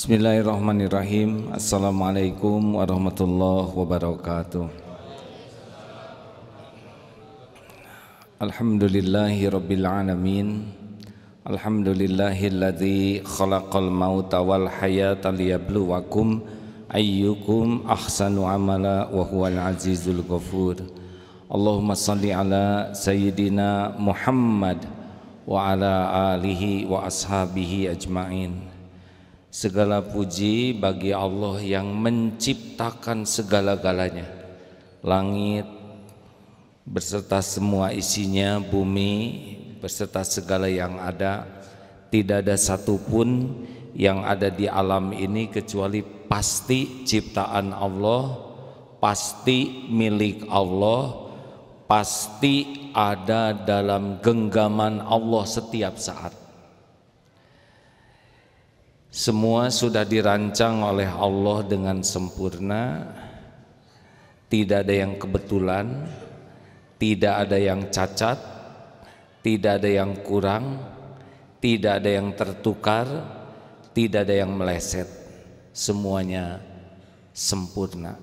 Bismillahirrahmanirrahim. Assalamualaikum warahmatullahi wabarakatuh. Alhamdulillahi rabbil alamin. Alhamdulillahilladzi khalaqal mauta wal hayata liyabluwakum ayyukum ahsanu amala wa huwal azizul ghafur. Allahumma salli ala sayyidina Muhammad wa ala alihi wa ashabihi ajma'in. Segala puji bagi Allah yang menciptakan segala-galanya, langit beserta semua isinya, bumi beserta segala yang ada. Tidak ada satupun yang ada di alam ini kecuali pasti ciptaan Allah, pasti milik Allah, pasti ada dalam genggaman Allah setiap saat. Semua sudah dirancang oleh Allah dengan sempurna. Tidak ada yang kebetulan, tidak ada yang cacat, tidak ada yang kurang, tidak ada yang tertukar, tidak ada yang meleset. Semuanya sempurna.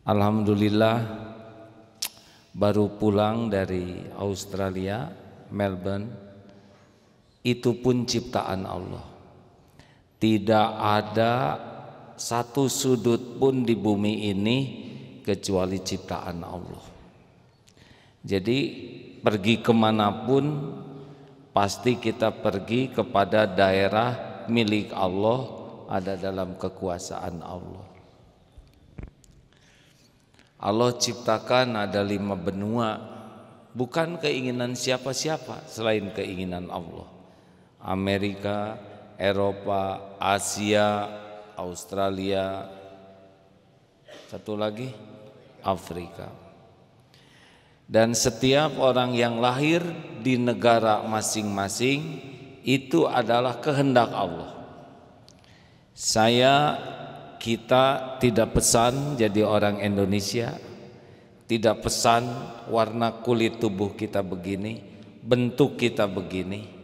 Alhamdulillah, baru pulang dari Australia, Melbourne. Itu pun ciptaan Allah. Tidak ada satu sudut pun di bumi ini kecuali ciptaan Allah. Jadi pergi kemanapun pasti kita pergi kepada daerah milik Allah, ada dalam kekuasaan Allah. Allah ciptakan ada 5 benua, bukan keinginan siapa-siapa selain keinginan Allah. Amerika, Eropa, Asia, Australia, satu lagi Afrika. Dan setiap orang yang lahir di negara masing-masing itu adalah kehendak Allah. Kita tidak pesan jadi orang Indonesia, tidak pesan warna kulit tubuh kita begini, bentuk kita begini,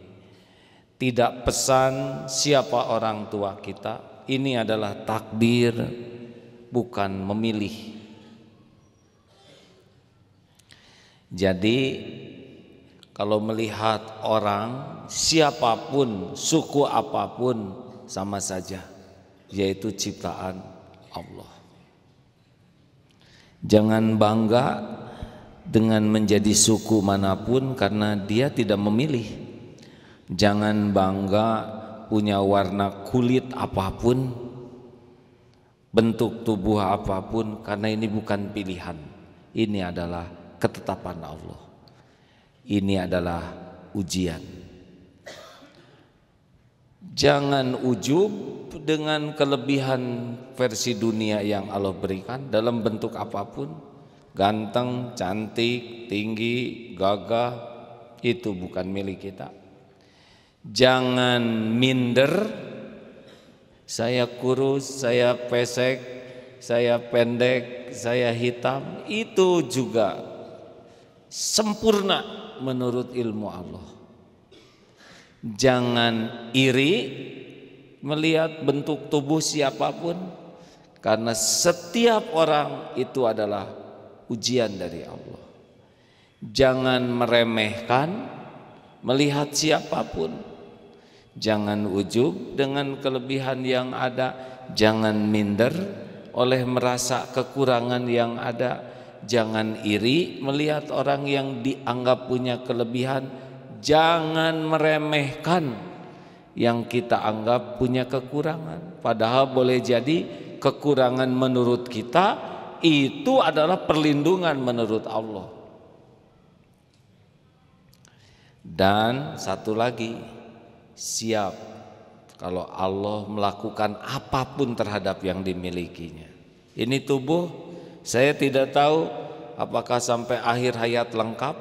tidak pesan siapa orang tua kita. Ini adalah takdir, bukan memilih. Jadi kalau melihat orang siapapun, suku apapun sama saja, yaitu ciptaan Allah. Jangan bangga dengan menjadi suku manapun karena dia tidak memilih. Jangan bangga punya warna kulit apapun, bentuk tubuh apapun, karena ini bukan pilihan. Ini adalah ketetapan Allah. Ini adalah ujian. Jangan ujub dengan kelebihan versi dunia yang Allah berikan dalam bentuk apapun. Ganteng, cantik, tinggi, gagah, itu bukan milik kita. Jangan minder, saya kurus, saya pesek, saya pendek, saya hitam, itu juga sempurna menurut ilmu Allah. Jangan iri melihat bentuk tubuh siapapun, karena setiap orang itu adalah ujian dari Allah. Jangan meremehkan melihat siapapun. Jangan ujub dengan kelebihan yang ada. Jangan minder oleh merasa kekurangan yang ada. Jangan iri melihat orang yang dianggap punya kelebihan. Jangan meremehkan yang kita anggap punya kekurangan. Padahal boleh jadi kekurangan menurut kita itu adalah perlindungan menurut Allah. Dan satu lagi, siap kalau Allah melakukan apapun terhadap yang dimilikinya. Ini tubuh, saya tidak tahu apakah sampai akhir hayat lengkap.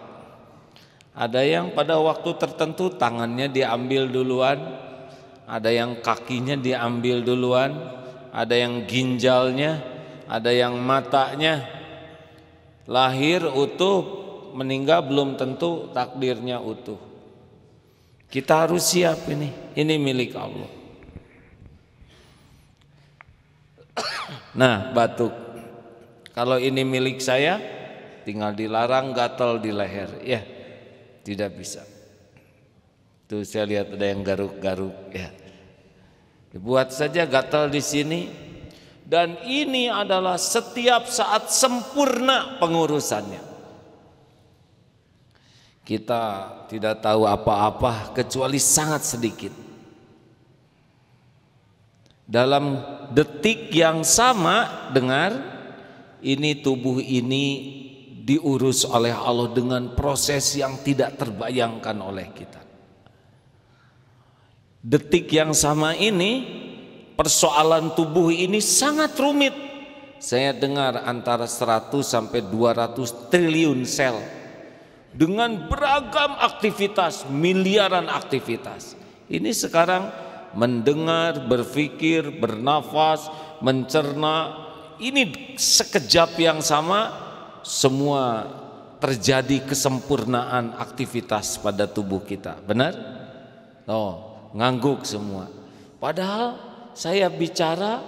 Ada yang pada waktu tertentu tangannya diambil duluan, ada yang kakinya diambil duluan, ada yang ginjalnya, ada yang matanya. Lahir utuh, meninggal belum tentu takdirnya utuh. Kita harus siap ini milik Allah. Nah, batuk. Kalau ini milik saya, tinggal dilarang gatal di leher. Ya, tidak bisa. Tuh saya lihat ada yang garuk-garuk. Ya, dibuat saja gatal di sini. Dan ini adalah setiap saat sempurna pengurusannya. Kita tidak tahu apa-apa kecuali sangat sedikit. Dalam detik yang sama, dengar, ini tubuh ini diurus oleh Allah dengan proses yang tidak terbayangkan oleh kita. Detik yang sama ini, persoalan tubuh ini sangat rumit. Saya dengar antara 100 sampai 200 triliun sel dengan beragam aktivitas, miliaran aktivitas. Ini sekarang mendengar, berpikir, bernafas, mencerna, ini sekejap yang sama semua terjadi kesempurnaan aktivitas pada tubuh kita. Benar? Oh, ngangguk semua. Padahal saya bicara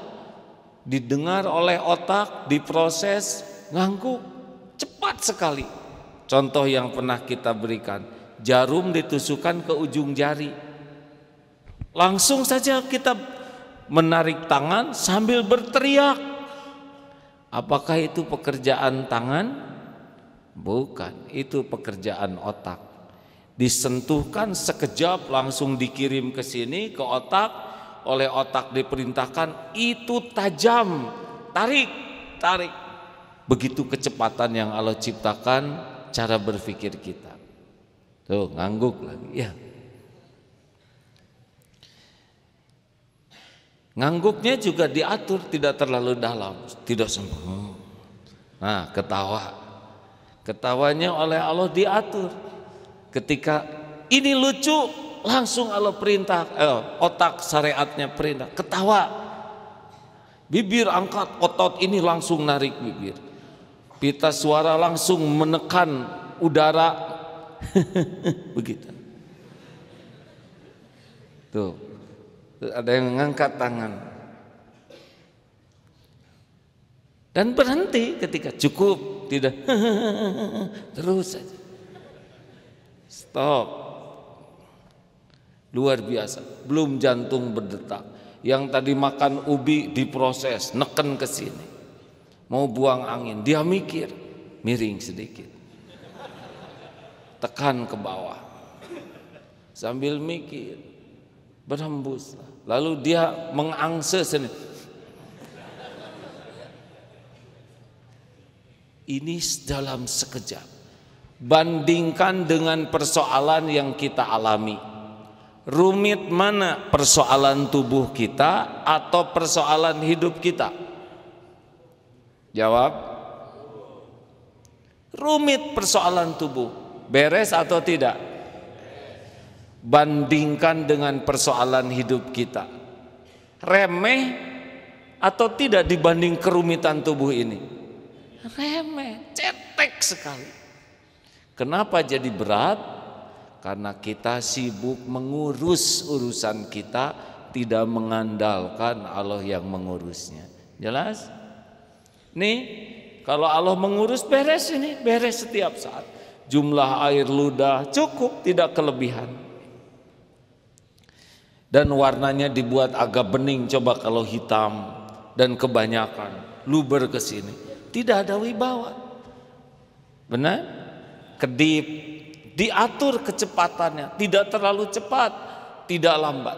didengar oleh otak, diproses, ngangguk cepat sekali. Contoh yang pernah kita berikan, jarum ditusukkan ke ujung jari. Langsung saja kita menarik tangan sambil berteriak. Apakah itu pekerjaan tangan? Bukan, itu pekerjaan otak. Disentuhkan sekejap langsung dikirim ke sini ke otak, oleh otak diperintahkan itu tajam, tarik, tarik. Begitu kecepatan yang Allah ciptakan cara berpikir kita. Tuh ngangguk lagi ya. Ngangguknya juga diatur, tidak terlalu dalam, tidak sempurna. Nah, ketawa. Ketawanya oleh Allah diatur. Ketika ini lucu, langsung Allah perintah, otak syariatnya perintah, ketawa. Bibir angkat, otot ini langsung narik bibir. Pita suara langsung menekan udara. Begitu. Tuh. Ada yang mengangkat tangan. Dan berhenti ketika cukup, tidak. Terus saja. Stop. Luar biasa. Belum jantung berdetak. Yang tadi makan ubi diproses, neken ke sini. Mau buang angin, dia mikir, miring sedikit. Tekan ke bawah. Sambil mikir, berhembus. Lalu dia mengangse sendiri. Ini dalam sekejap. Bandingkan dengan persoalan yang kita alami. Rumit mana persoalan tubuh kita atau persoalan hidup kita? Jawab. Rumit persoalan tubuh. Beres atau tidak? Bandingkan dengan persoalan hidup kita. Remeh atau tidak dibanding kerumitan tubuh ini? Remeh, cetek sekali. Kenapa jadi berat? Karena kita sibuk mengurus urusan kita, tidak mengandalkan Allah yang mengurusnya. Jelas? Nih, kalau Allah mengurus beres ini, beres setiap saat. Jumlah air ludah cukup, tidak kelebihan. Dan warnanya dibuat agak bening, coba kalau hitam dan kebanyakan luber ke sini, tidak ada wibawa. Benar? Kedip, diatur kecepatannya, tidak terlalu cepat, tidak lambat.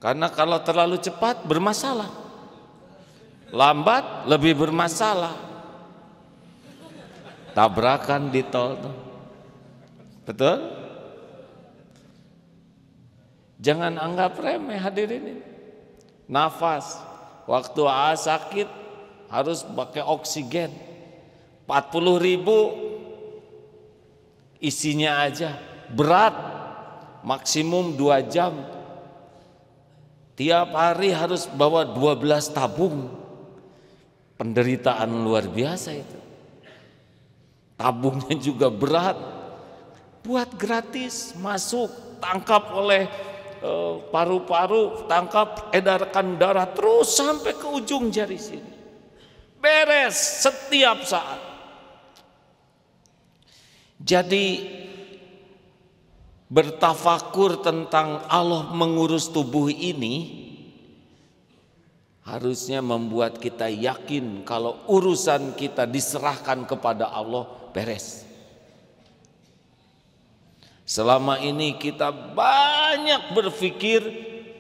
Karena kalau terlalu cepat bermasalah, lambat lebih bermasalah. Tabrakan di tol, betul? Jangan anggap remeh hadirin ini. Nafas, waktu sakit harus pakai oksigen 40.000 isinya aja, berat, maksimum 2 jam. Tiap hari harus bawa 12 tabung. Penderitaan luar biasa itu. Tabungnya juga berat. Buat gratis, masuk, tangkap oleh paru-paru, tangkap, edarkan darah terus sampai ke ujung jari sini. Beres setiap saat. Jadi bertafakur tentang Allah mengurus tubuh ini harusnya membuat kita yakin kalau urusan kita diserahkan kepada Allah, beres. Selama ini kita banyak berpikir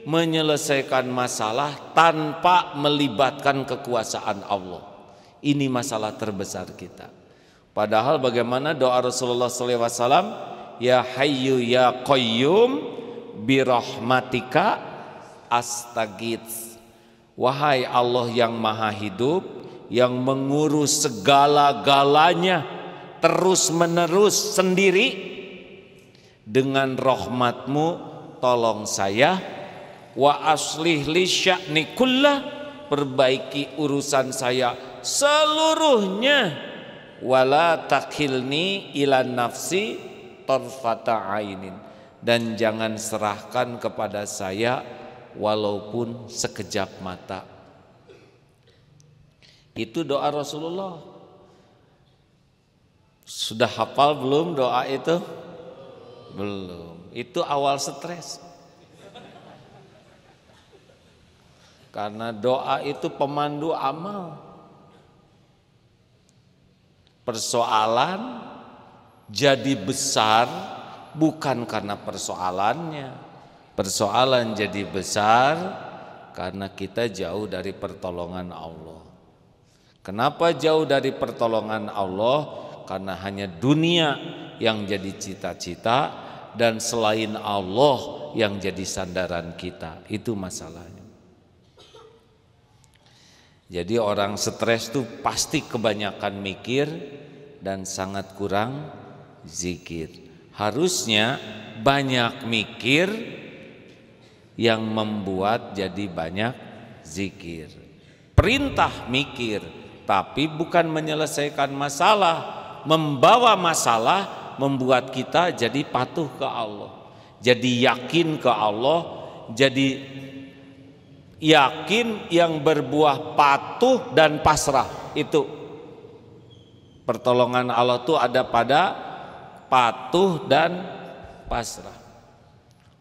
menyelesaikan masalah tanpa melibatkan kekuasaan Allah. Ini masalah terbesar kita. Padahal bagaimana doa Rasulullah SAW, ya hayyu ya qayyum birahmatika astaghits. Wahai Allah yang maha hidup, yang mengurus segala-galanya terus menerus sendiri, dengan rahmatmu tolong saya, wa aslih li sya'ni kullah, perbaiki urusan saya seluruhnya, wala takilni ila nafsi tarfata ainin, dan jangan serahkan kepada saya walaupun sekejap mata. Itu doa Rasulullah. Sudah hafal belum doa itu? Belum. Itu awal stres. Karena doa itu pemandu amal. Persoalan jadi besar bukan karena persoalannya. Persoalan jadi besar karena kita jauh dari pertolongan Allah. Kenapa jauh dari pertolongan Allah? Karena hanya dunia yang jadi cita-cita dan selain Allah yang jadi sandaran kita. Itu masalahnya. Jadi orang stres itu pasti kebanyakan mikir dan sangat kurang zikir. Harusnya banyak mikir yang membuat jadi banyak zikir. Perintah mikir, tapi bukan menyelesaikan masalah. Membawa masalah membuat kita jadi patuh ke Allah, jadi yakin ke Allah, jadi yakin yang berbuah patuh dan pasrah. Itu pertolongan Allah itu ada pada patuh dan pasrah.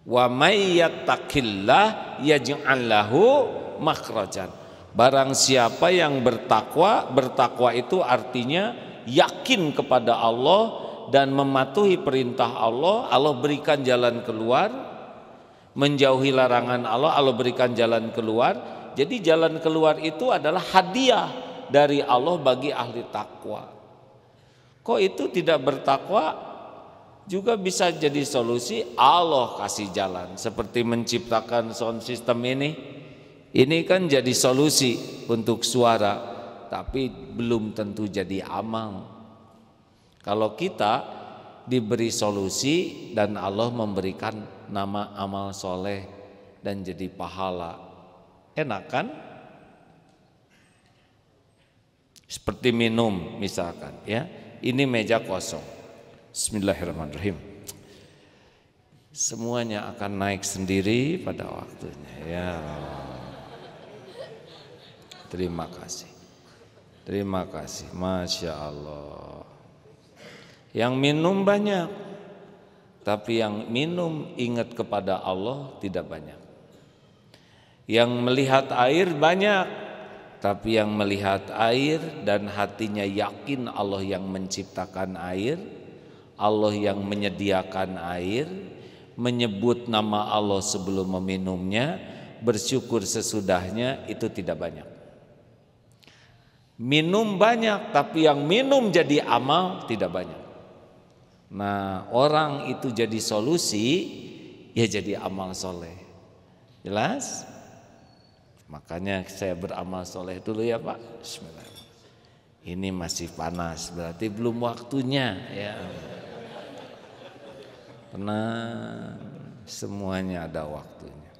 Wa may yattaqillah yaj'al lahu makhrajan. Barang siapa yang bertakwa, bertakwa itu artinya yakin kepada Allah dan mematuhi perintah Allah, Allah berikan jalan keluar. Menjauhi larangan Allah, Allah berikan jalan keluar. Jadi jalan keluar itu adalah hadiah dari Allah bagi ahli takwa. Kok itu tidak bertakwa juga bisa jadi solusi? Allah kasih jalan. Seperti menciptakan sound system ini kan jadi solusi untuk suara, tapi belum tentu jadi amal. Kalau kita diberi solusi dan Allah memberikan nama amal soleh dan jadi pahala, enak kan? Seperti minum misalkan, ya. Ini meja kosong. Bismillahirrahmanirrahim. Semuanya akan naik sendiri pada waktunya, ya. Terima kasih. Terima kasih, Masya Allah. Yang minum banyak, tapi yang minum ingat kepada Allah tidak banyak. Yang melihat air banyak, tapi yang melihat air dan hatinya yakin Allah yang menciptakan air, Allah yang menyediakan air, menyebut nama Allah sebelum meminumnya, bersyukur sesudahnya, itu tidak banyak. Minum banyak, tapi yang minum jadi amal tidak banyak. Nah, orang itu jadi solusi, ya jadi amal soleh. Jelas? Makanya saya beramal soleh dulu ya Pak. Bismillahirrahmanirrahim. Ini masih panas, berarti belum waktunya ya. Tenang, semuanya ada waktunya.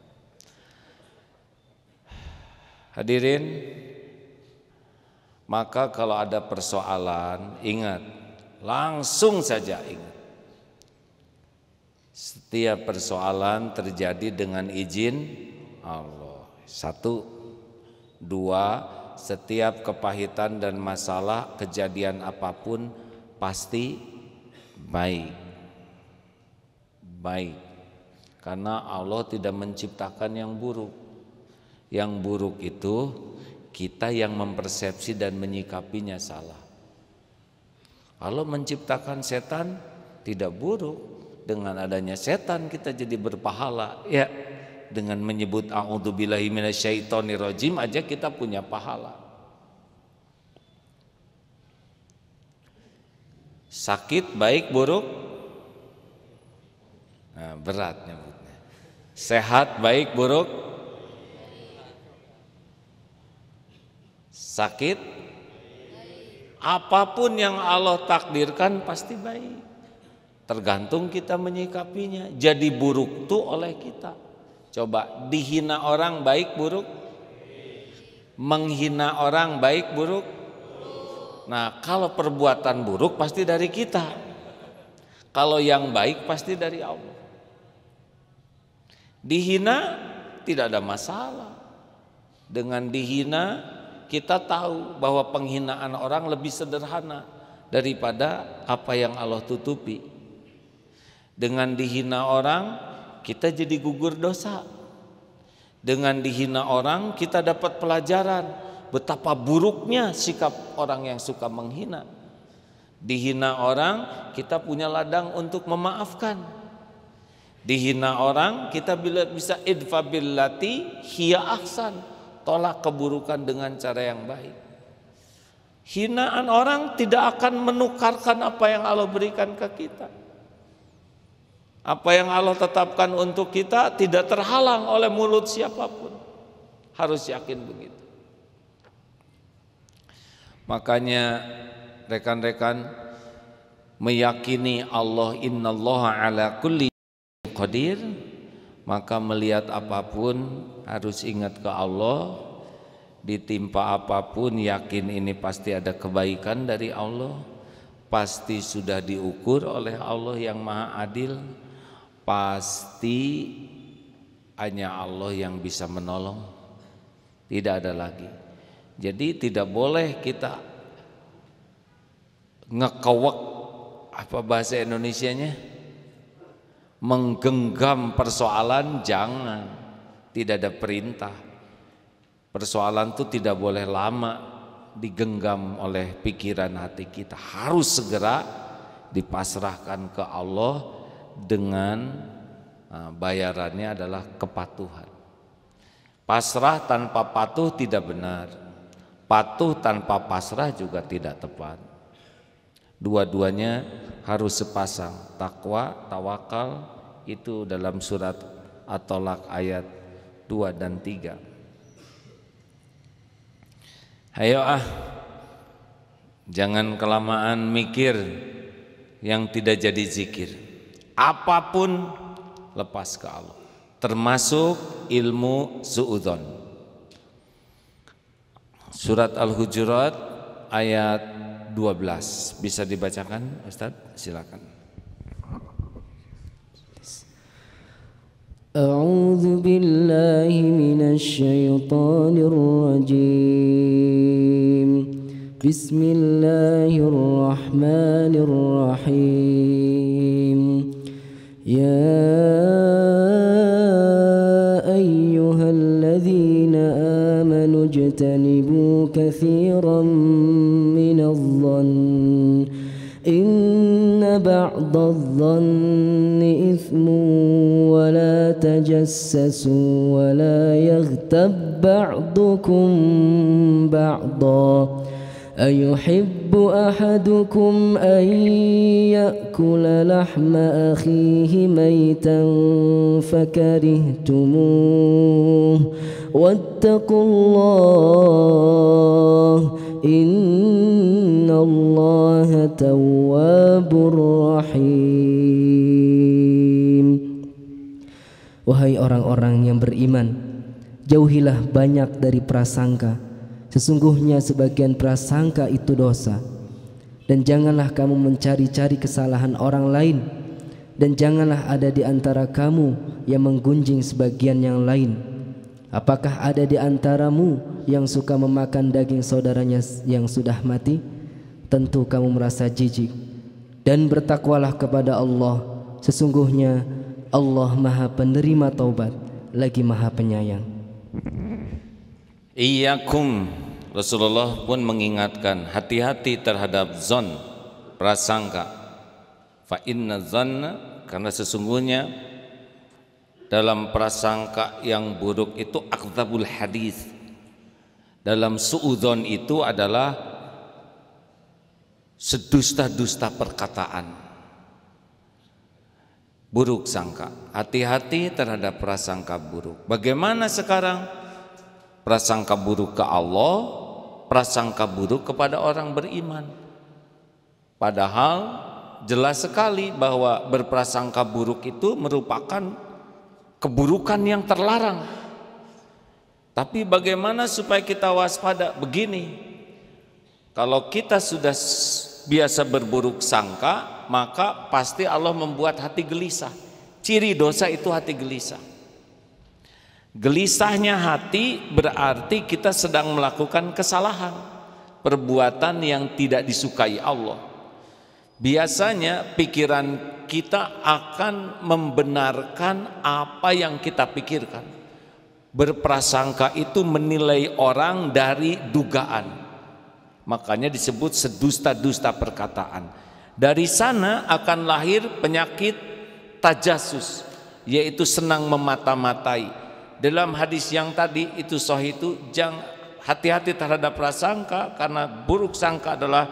Hadirin, maka kalau ada persoalan, ingat, langsung saja ingat. Setiap persoalan terjadi dengan izin Allah. 1, 2, setiap kepahitan dan masalah kejadian apapun pasti baik. Baik. Karena Allah tidak menciptakan yang buruk. Yang buruk itu kita yang mempersepsi dan menyikapinya salah. Allah menciptakan setan tidak buruk. Dengan adanya setan kita jadi berpahala. Ya, dengan menyebut a'udzubillahi minasyaitonirrajim aja kita punya pahala. Sakit baik buruk? Nah, berat nyebutnya. Sehat baik buruk? Sakit? Apapun yang Allah takdirkan pasti baik. Tergantung kita menyikapinya. Jadi buruk tuh oleh kita. Coba, dihina orang baik buruk? Menghina orang baik buruk? Nah, kalau perbuatan buruk pasti dari kita. Kalau yang baik pasti dari Allah. Dihina tidak ada masalah. Dengan dihina kita tahu bahwa penghinaan orang lebih sederhana daripada apa yang Allah tutupi. Dengan dihina orang kita jadi gugur dosa. Dengan dihina orang kita dapat pelajaran betapa buruknya sikap orang yang suka menghina. Dihina orang kita punya ladang untuk memaafkan. Dihina orang kita bisa idfa billati hiya ahsan, tolak keburukan dengan cara yang baik. Hinaan orang tidak akan menukarkan apa yang Allah berikan ke kita. Apa yang Allah tetapkan untuk kita tidak terhalang oleh mulut siapapun. Harus yakin begitu. Makanya rekan-rekan meyakini Allah innallaha ala kulli qadir, maka melihat apapun harus ingat ke Allah. Ditimpa apapun yakin ini pasti ada kebaikan dari Allah. Pasti sudah diukur oleh Allah yang Maha Adil. Pasti hanya Allah yang bisa menolong, tidak ada lagi. Jadi tidak boleh kita ngekewek, apa bahasa Indonesianya, menggenggam persoalan. Jangan, tidak ada perintah. Persoalan itu tidak boleh lama digenggam oleh pikiran hati kita, harus segera dipasrahkan ke Allah. Dengan bayarannya adalah kepatuhan. Pasrah tanpa patuh tidak benar. Patuh tanpa pasrah juga tidak tepat. Dua-duanya harus sepasang. Takwa, tawakal itu dalam surat At-Tolak ayat 2 dan 3. Ayo jangan kelamaan mikir yang tidak jadi zikir. Apapun lepas ke Allah, termasuk ilmu suudzon. Surat Al-Hujurat ayat 12 bisa dibacakan Ustaz? Silakan. A'udzu billahi minasy syaithanir rajim. Bismillahirrahmanirrahim. يا أيها الذين آمنوا اجتنبوا كثيرا من الظن إن بعض الظن إثم ولا تجسسوا ولا يغتب بعضكم بعضا أيحب أحدكم أن يأكل لحم أخيه ميتا فكرهتموه واتقوا الله إن الله تواب رحيم. Wahai orang-orang yang beriman, jauhilah banyak dari prasangka. Sesungguhnya sebagian prasangka itu dosa. Dan janganlah kamu mencari-cari kesalahan orang lain. dan janganlah ada di antara kamu yang menggunjing sebagian yang lain. Apakah ada di antaramu yang suka memakan daging saudaranya yang sudah mati? Tentu kamu merasa jijik. Dan bertakwalah kepada Allah, sesungguhnya Allah Maha Penerima taubat lagi Maha Penyayang. Iyyakum, Rasulullah pun mengingatkan, hati-hati terhadap zon, prasangka. Fa inna zanna, karena sesungguhnya dalam prasangka yang buruk itu akdzabul hadis. Dalam suudzon itu adalah sedusta-dusta perkataan. Buruk sangka. Hati-hati terhadap prasangka buruk. Bagaimana sekarang? Prasangka buruk ke Allah, prasangka buruk kepada orang beriman. Padahal jelas sekali bahwa berprasangka buruk itu merupakan keburukan yang terlarang. Tapi bagaimana supaya kita waspada? Begini, kalau kita sudah biasa berburuk sangka, maka pasti Allah membuat hati gelisah. Ciri dosa itu hati gelisah. Gelisahnya hati berarti kita sedang melakukan kesalahan, perbuatan yang tidak disukai Allah. Biasanya pikiran kita akan membenarkan apa yang kita pikirkan. Berprasangka itu menilai orang dari dugaan. Makanya disebut sedusta-dusta perkataan. Dari sana akan lahir penyakit tajasus, yaitu senang memata-matai. Dalam hadis yang tadi itu sahih itu, jangan hati-hati terhadap prasangka, karena buruk sangka adalah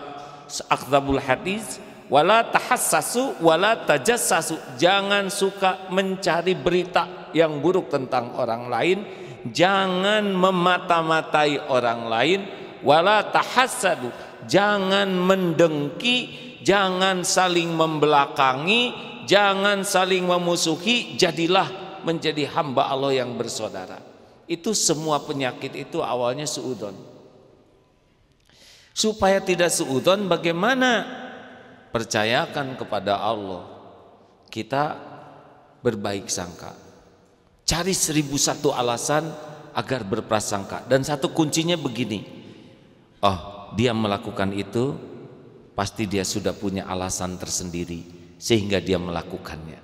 akdzabul hadis. Wala tahassasu wala tajassasu, jangan suka mencari berita yang buruk tentang orang lain, jangan memata-matai orang lain. Wala tahassadu, jangan mendengki, jangan saling membelakangi, jangan saling memusuhi, jadilah menjadi hamba Allah yang bersaudara. Itu semua penyakit itu awalnya suudzon. Supaya tidak suudzon, bagaimana? Percayakan kepada Allah, kita berbaik sangka. Cari 1001 alasan agar berprasangka. Dan satu kuncinya begini, oh dia melakukan itu pasti dia sudah punya alasan tersendiri sehingga dia melakukannya.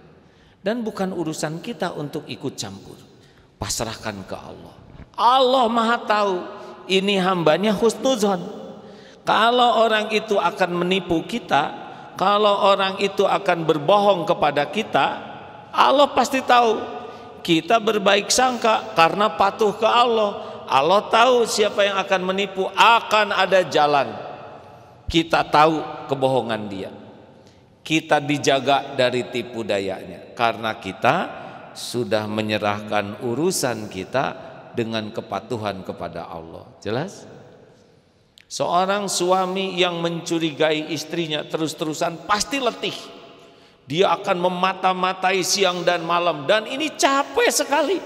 Dan bukan urusan kita untuk ikut campur. Pasrahkan ke Allah. Allah Maha tahu ini hambanya husnuzon. Kalau orang itu akan menipu kita, kalau orang itu akan berbohong kepada kita, Allah pasti tahu. Kita berbaik sangka karena patuh ke Allah. Allah tahu siapa yang akan menipu, akan ada jalan. Kita tahu kebohongan dia. Kita dijaga dari tipu dayanya karena kita sudah menyerahkan urusan kita dengan kepatuhan kepada Allah. Jelas? Seorang suami yang mencurigai istrinya terus-terusan pasti letih. Dia akan memata-matai siang dan malam, dan ini capek sekali.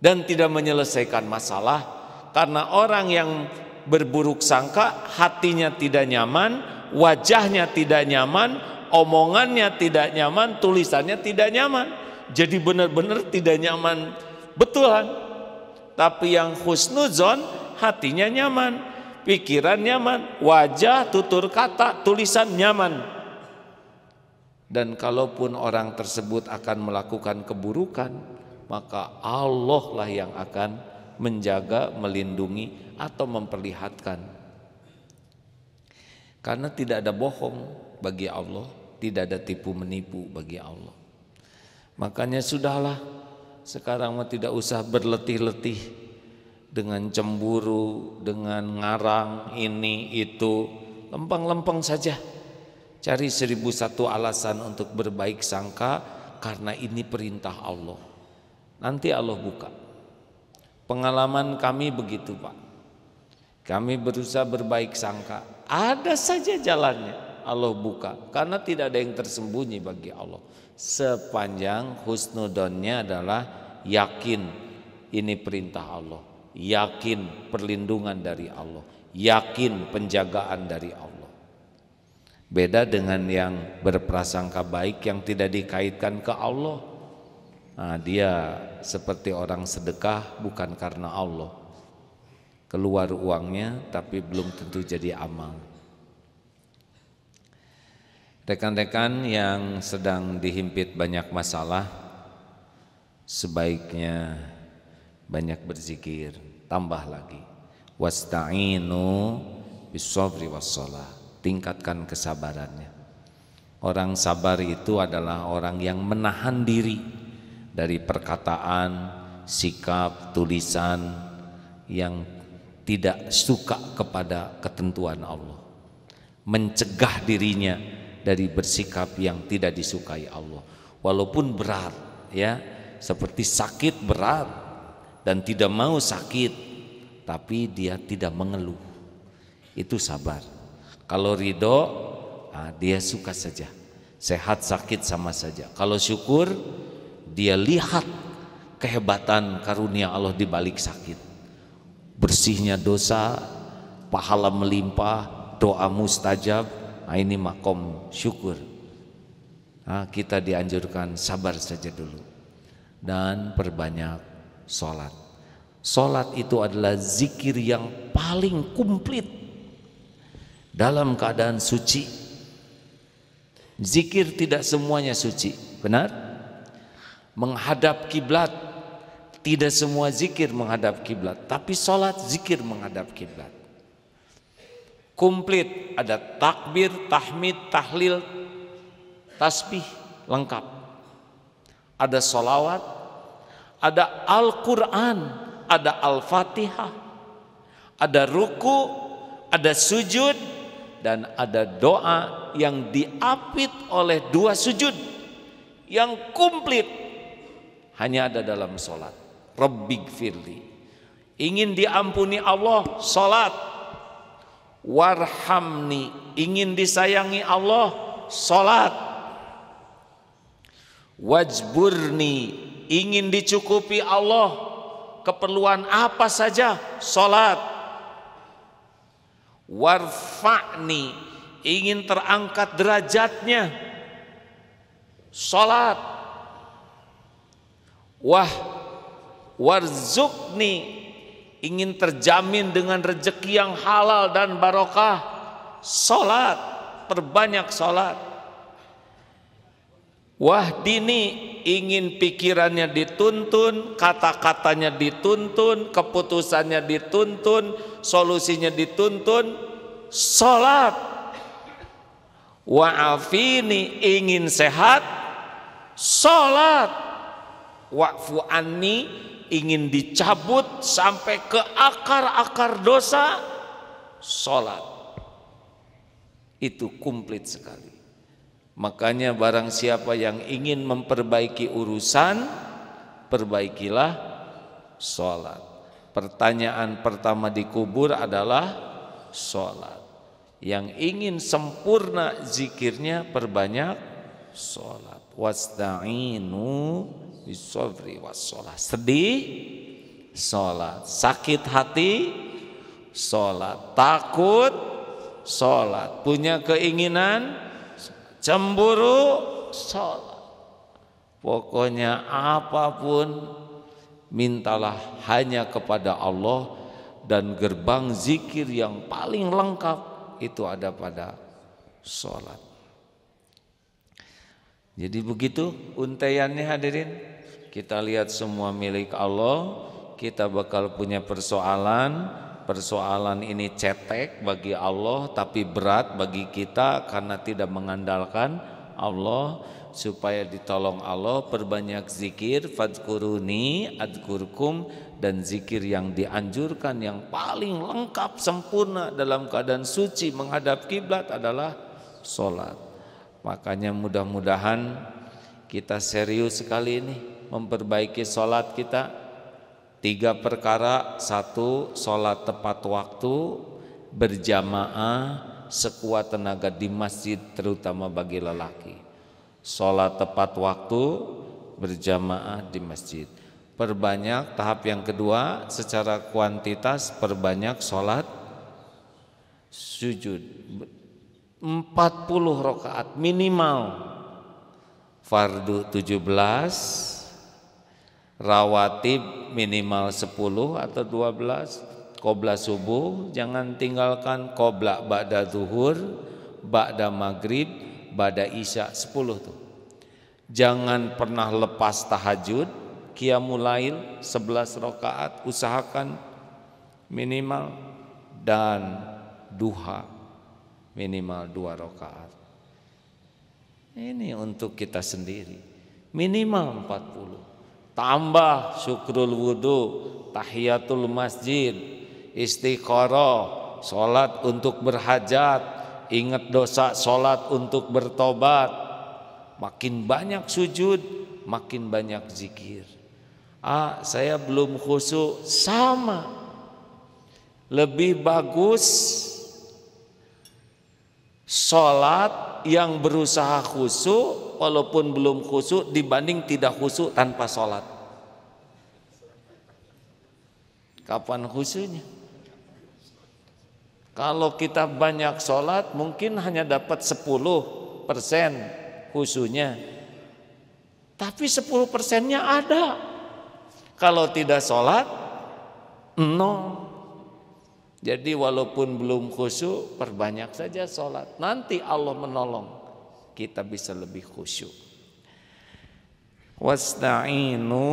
Dan tidak menyelesaikan masalah, karena orang yang berburuk sangka hatinya tidak nyaman, wajahnya tidak nyaman, omongannya tidak nyaman, tulisannya tidak nyaman. Jadi benar-benar tidak nyaman betulan. Tapi yang husnuzon hatinya nyaman, pikiran nyaman, wajah, tutur kata, tulisan nyaman. Dan kalaupun orang tersebut akan melakukan keburukan, maka Allah lah yang akan menjaga, melindungi atau memperlihatkan. Karena tidak ada bohong bagi Allah, tidak ada tipu menipu bagi Allah. Makanya sudahlah, sekarang mah tidak usah berletih-letih dengan cemburu, dengan ngarang ini itu, lempeng-lempeng saja. Cari 1001 alasan untuk berbaik sangka, karena ini perintah Allah. Nanti Allah buka. Pengalaman kami begitu, Pak. Kami berusaha berbaik sangka, ada saja jalannya Allah buka, karena tidak ada yang tersembunyi bagi Allah. Sepanjang husnudonnya adalah yakin ini perintah Allah, yakin perlindungan dari Allah, yakin penjagaan dari Allah. Beda dengan yang berprasangka baik yang tidak dikaitkan ke Allah. Nah, dia seperti orang sedekah bukan karena Allah. Keluar uangnya tapi belum tentu jadi amal. Rekan-rekan yang sedang dihimpit banyak masalah, sebaiknya banyak berzikir, tambah lagi. Wasta'inu bis-sabri was-shalah. Tingkatkan kesabarannya. Orang sabar itu adalah orang yang menahan diri dari perkataan, sikap, tulisan yang tidak suka kepada ketentuan Allah. Mencegah dirinya dari bersikap yang tidak disukai Allah. Walaupun berat, ya, seperti sakit berat dan tidak mau sakit, tapi dia tidak mengeluh. Itu sabar. Kalau ridho, dia suka saja. Sehat sakit sama saja. Kalau syukur, dia lihat kehebatan karunia Allah di balik sakit. Bersihnya dosa, pahala melimpah, doa mustajab. Nah, ini makom syukur. Nah, kita dianjurkan sabar saja dulu dan perbanyak sholat. Sholat itu adalah zikir yang paling komplit dalam keadaan suci. Zikir tidak semuanya suci, benar? Menghadap kiblat, tidak semua zikir menghadap kiblat, tapi sholat zikir menghadap kiblat. Komplit, ada takbir, tahmid, tahlil, tasbih, lengkap. Ada sholawat, ada Al-Quran, ada Al-Fatihah, ada ruku, ada sujud, dan ada doa yang diapit oleh 2 sujud yang komplit hanya ada dalam sholat. Rabbighfirli, ingin diampuni Allah, sholat. Warhamni, ingin disayangi Allah, sholat. Wajburni, ingin dicukupi Allah, keperluan apa saja, sholat. Warfa'ni, ingin terangkat derajatnya, sholat. Warzukni, ingin terjamin dengan rezeki yang halal dan barokah, sholat. Perbanyak sholat. Wahdini, ingin pikirannya dituntun, kata-katanya dituntun, keputusannya dituntun, solusinya dituntun, sholat. Wa'afini, ingin sehat, sholat. Wa'fu anni, ingin dicabut sampai ke akar-akar dosa, sholat. Itu komplit sekali. Makanya barang siapa yang ingin memperbaiki urusan, perbaikilah sholat. Pertanyaan pertama di kubur adalah sholat. Yang ingin sempurna zikirnya, perbanyak sholat. Wasta'inu bis-sabri was-shalah. Sedih, sholat. Sakit hati, sholat. Takut, sholat. Punya keinginan, cemburu, sholat. Pokoknya apapun mintalah hanya kepada Allah, dan gerbang zikir yang paling lengkap itu ada pada sholat. Jadi begitu untaiannya hadirin. Kita lihat semua milik Allah. Kita bakal punya persoalan. Persoalan ini cetek bagi Allah, tapi berat bagi kita karena tidak mengandalkan Allah. Supaya ditolong Allah, perbanyak zikir, fadkuruni adkurkum, dan zikir yang dianjurkan yang paling lengkap sempurna dalam keadaan suci menghadap kiblat adalah sholat. Makanya mudah-mudahan kita serius sekali ini memperbaiki sholat kita. 3 perkara. 1, sholat tepat waktu, berjamaah sekuat tenaga di masjid, terutama bagi lelaki. Sholat tepat waktu, berjamaah di masjid. Perbanyak, tahap yang kedua, secara kuantitas perbanyak sholat sujud. 40 rakaat minimal. Fardu 17, rawatib minimal 10 atau 12, qobla subuh jangan tinggalkan, qobla ba'da zuhur, ba'da maghrib, ba'da isya 10 tuh. Jangan pernah lepas tahajud, qiyamul lail 11 rakaat usahakan minimal, dan duha minimal 2 rakaat. Ini untuk kita sendiri minimal 40. Tambah syukrul wudu, tahiyatul masjid, istiqoroh, sholat untuk berhajat, ingat dosa, sholat untuk bertobat. Makin banyak sujud, makin banyak zikir. Saya belum khusyuk, sama. Lebih bagus sholat yang berusaha khusyuk walaupun belum khusyuk dibanding tidak khusyuk tanpa sholat. Kapan khusyuknya? Kalau kita banyak sholat mungkin hanya dapat 10% khusyuknya, tapi 10%-nya ada. Kalau tidak sholat 0. Jadi walaupun belum khusyuk, perbanyak saja sholat. Nanti Allah menolong, kita bisa lebih khusyuk. Wasta'inu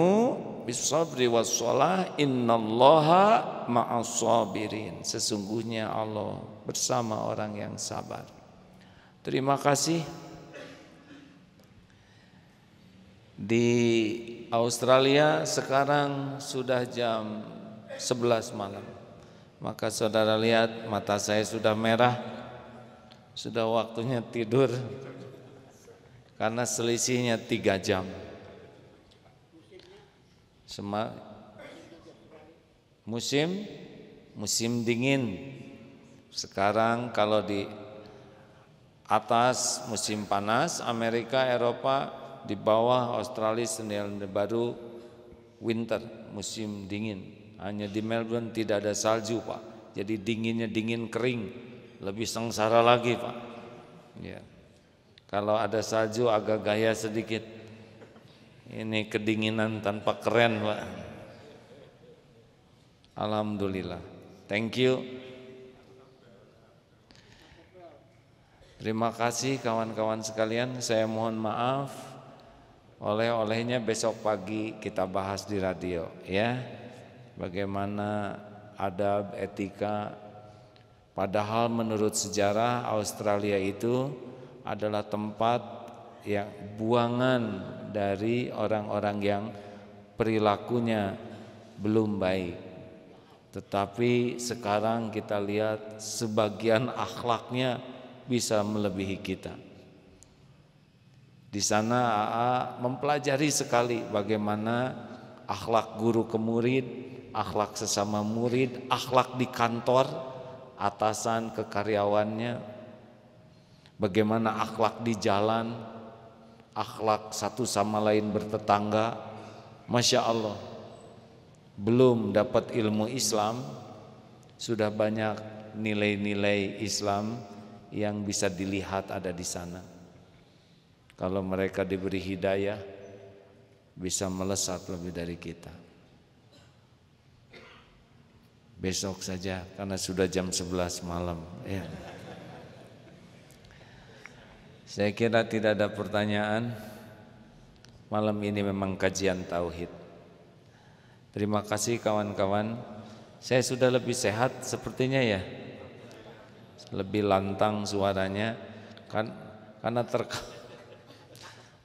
bis-sabri was-shalah, innallaha ma'as sabirin. Sesungguhnya Allah bersama orang yang sabar. Terima kasih. Di Australia sekarang sudah jam 11 malam. Maka saudara lihat mata saya sudah merah, sudah waktunya tidur karena selisihnya 3 jam. Musim dingin. Sekarang kalau di atas musim panas, Amerika, Eropa, di bawah Australia, Selandia Baru winter, musim dingin. Hanya di Melbourne tidak ada salju, Pak. Jadi dinginnya dingin kering, lebih sengsara lagi, Pak. Ya. Kalau ada salju agak gaya sedikit. Ini kedinginan tanpa keren, Pak. Alhamdulillah. Thank you. Terima kasih kawan-kawan sekalian. Saya mohon maaf. Oleh-olehnya besok pagi kita bahas di radio, ya. Bagaimana adab, etika. Padahal menurut sejarah Australia itu adalah tempat yang buangan dari orang-orang yang perilakunya belum baik. Tetapi sekarang kita lihat sebagian akhlaknya bisa melebihi kita. Di sana AA mempelajari sekali bagaimana akhlak guru ke murid, akhlak sesama murid, akhlak di kantor, atasan ke karyawannya, bagaimana akhlak di jalan, akhlak satu sama lain bertetangga. Masya Allah, belum dapat ilmu Islam, sudah banyak nilai-nilai Islam yang bisa dilihat ada di sana. Kalau mereka diberi hidayah, bisa melesat lebih dari kita. Besok saja karena sudah jam 11 malam, ya. Saya kira tidak ada pertanyaan. Malam ini memang kajian tauhid. Terima kasih kawan-kawan. Saya sudah lebih sehat sepertinya, ya. Lebih lantang suaranya karena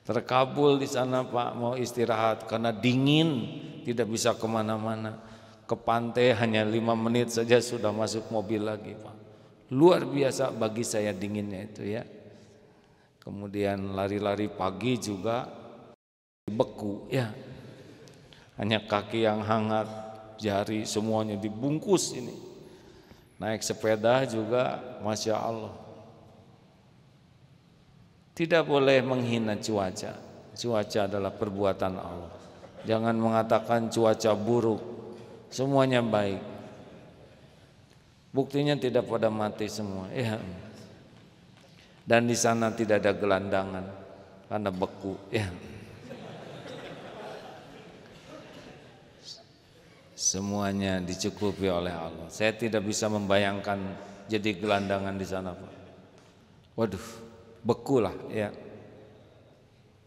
terkabul di sana, Pak. Mau istirahat karena dingin, tidak bisa kemana-mana. Ke pantai hanya 5 menit saja sudah masuk mobil lagi, Pak. Luar biasa bagi saya dinginnya itu, ya. Kemudian lari-lari pagi juga beku, ya. Hanya kaki yang hangat, jari semuanya dibungkus ini. Naik sepeda juga, Masya Allah. Tidak boleh menghina cuaca. Cuaca adalah perbuatan Allah. Jangan mengatakan cuaca buruk. Semuanya baik. Buktinya tidak pada mati semua, ya. Dan di sana tidak ada gelandangan karena beku ya. Semuanya dicukupi oleh Allah. Saya tidak bisa membayangkan jadi gelandangan di sana, Pak. Waduh, beku lah ya.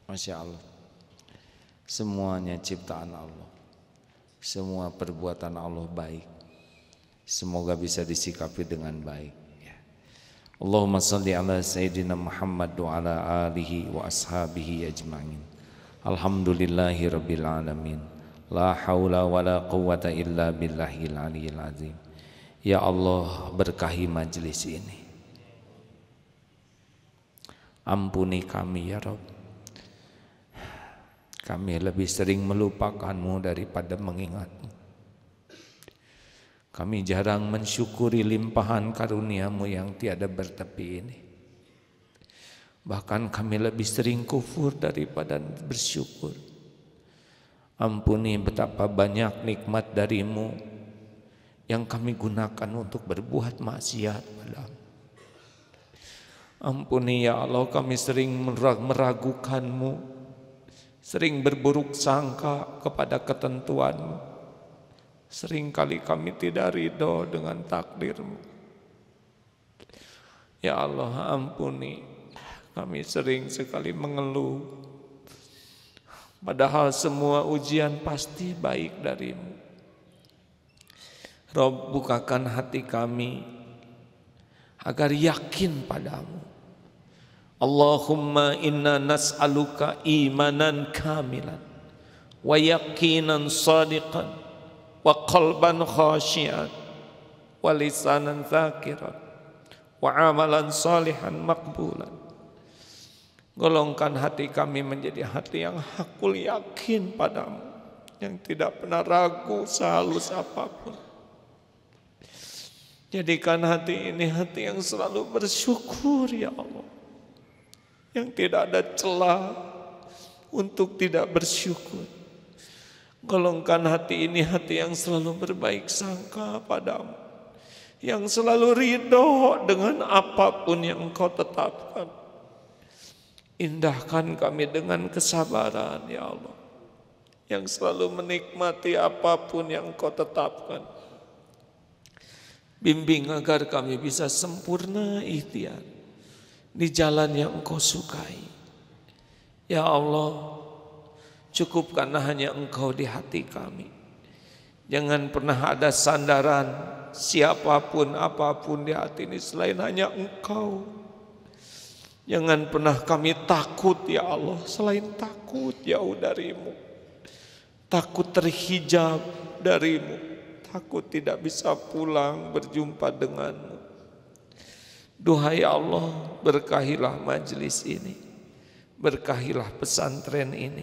Masya Allah. Semuanya ciptaan Allah. Semua perbuatan Allah baik. Semoga bisa disikapi dengan baik. Allahumma salli ala Sayyidina Muhammad wa ala alihi wa ashabihi ajma'in. Alhamdulillahi rabbil alamin. La hawla wa la quwwata illa billahil aliyil azim. Ya Allah, berkahi majlis ini. Ampuni kami ya Rabb. Kami lebih sering melupakanmu daripada mengingatmu. Kami jarang mensyukuri limpahan karunia-Mu yang tiada bertepi ini. Bahkan kami lebih sering kufur daripada bersyukur. Ampuni betapa banyak nikmat dari-Mu yang kami gunakan untuk berbuat maksiat padamu. Ampuni ya Allah, kami sering meragukan-Mu, sering berburuk sangka kepada ketentuan-Mu. Seringkali kami tidak ridho dengan takdir-Mu. Ya Allah, ampuni. Kami sering sekali mengeluh. Padahal semua ujian pasti baik dari-Mu. Rabb, bukakan hati kami agar yakin padamu. Allahumma inna nas'aluka imanan kamilan wa yaqinan sadiqan wa qalban khashian wa lisanan zakiran wa amalan salihan maqbulan. Golongkan hati kami menjadi hati yang hakul yakin padamu, yang tidak pernah ragu sehalus apapun. Jadikan hati ini hati yang selalu bersyukur ya Allah, yang tidak ada celah untuk tidak bersyukur. Golongkan hati ini hati yang selalu berbaik sangka padamu, yang selalu ridho dengan apapun yang Engkau tetapkan. Indahkan kami dengan kesabaran ya Allah, yang selalu menikmati apapun yang Engkau tetapkan. Bimbing agar kami bisa sempurna ikhtiar di jalan yang Engkau sukai. Ya Allah, cukupkanlah hanya Engkau di hati kami. Jangan pernah ada sandaran siapapun apapun di hati ini selain hanya Engkau. Jangan pernah kami takut ya Allah selain takut jauh dari-Mu. Takut terhijab dari-Mu. Takut tidak bisa pulang berjumpa dengan-Mu. Duhai Allah, berkahilah majlis ini. Berkahilah pesantren ini,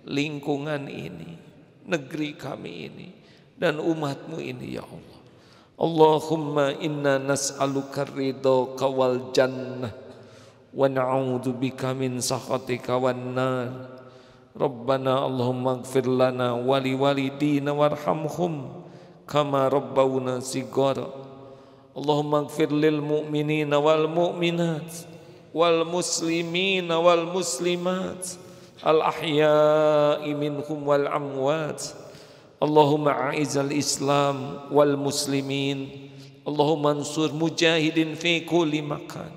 lingkungan ini, negeri kami ini, dan umat-Mu ini ya Allah. Allahumma inna nas'aluka ridhaka wal jannah wa na'udzubika min sakhatika wan nar. Rabbana Allahumma ighfir lana wa liwalidina warhamhum kama rabbawna shighara. Allahumma ighfir lil mu'minina wal mu'minat wal muslimina wal muslimat al ahya'i minhum wal amwat. Allahumma a'izal islam wal muslimin. Allahumma ansur mujahidin fi kulli makan.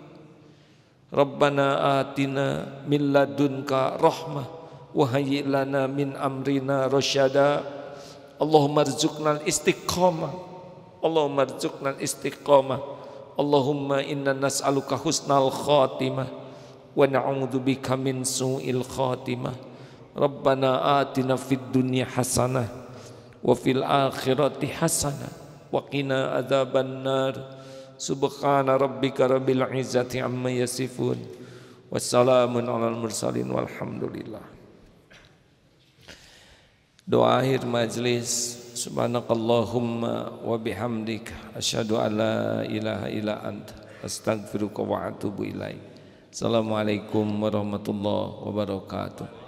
Rabbana atina min ladunka rahmah wa hayyi' lana min amrina rasyada. Allahumma rzuqnal istiqamah. Allahumma rzuqnal istiqamah. Allahumma inna nas'aluka husnal khatimah wa na'udzubika min su'il khatimah. Rabbana atina fid dunya hasanah wa fil akhirati hasanah wa qina adzaban nar. Subhana rabbika rabbil izzati amma yasifun. Wassalamun alal mursalin walhamdulillah. Doa akhir majlis. Subhanakallahumma wa bihamdika asyhadu an la ilaha illa anta astaghfiruka wa atubu ilaik. Assalamualaikum warahmatullahi wabarakatuh.